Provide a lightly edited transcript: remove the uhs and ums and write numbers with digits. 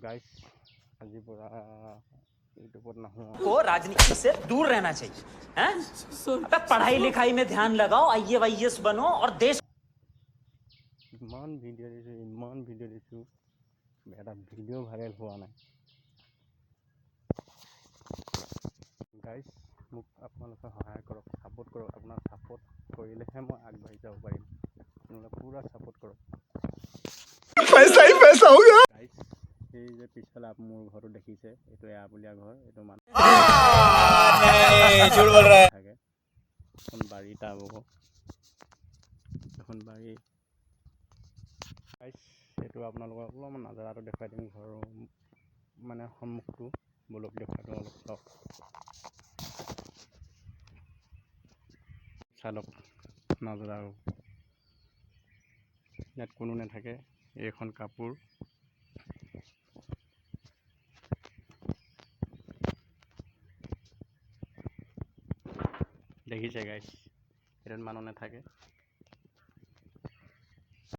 Guys আজি পৰা YouTube को राजनीति से दूर रहना चाहिए हैं? अबे पढ़ाई लिखाई में ध्यान लगाओ, आईएएस बनो और देश इमान वीडियो दिसु এটা ভিডিও ভাইরাল हुआ নাই गाइस মোক আপোনালোকে সহায় কৰক সাপোৰ্ট কৰক আপোনাৰ সাপোৰ্ট কৰিলেহে মই আগবাঢ়ি যাব পাৰিম আপোনালোকে পুৰা সাপোৰ্ট কৰক पैसा ही पैसा होगा गाइस এই যে পিছফালে মোৰ ঘৰটো দেখিছে এইটো এয়াবুলিয়া ঘৰ এইটো মানে नहीं झूठ बोल रहा है থাকে এখন বাড়িটা হ'ব এখন বাড়ি গাইস এইটো আপোনালোকক অলপমান নাজাৰাটো দেখাই দিম ঘৰৰ মানে সন্মুখটো বলক দেখাই দিম অলপ চাওক চালক নাজাৰা ইয়াত কোনো নাথাকে এইখন কাপোৰ দেখিছে গাইস এটাত মানুহ নাথাকে